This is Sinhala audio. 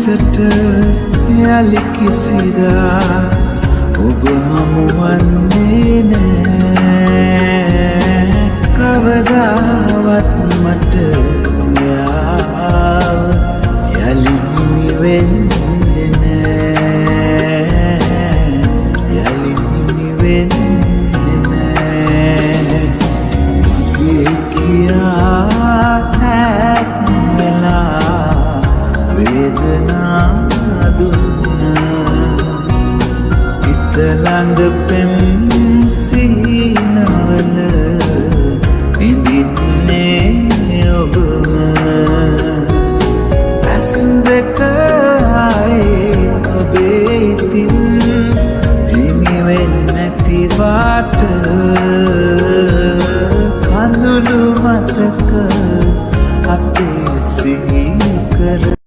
දෙසට යලි කිසිදා ඔබ හමුවන්නේ නෑ. කවදාවත් මට ඔයාව යලි හිමි වෙන්නේ නෑ. යලි හිමි වෙන්නේ නෑ. මගේ කියා හැක් වෙලා වේදනා දුන්නා. හිත ළඟ පෙම් සීනවල විඳින්නේ ඔබම. ඇස් දෙක ආයේ ඔබේ ඉතින් හිමි වෙන්නේ නැති වාට කඳුළු මතක අපේ සිහි කර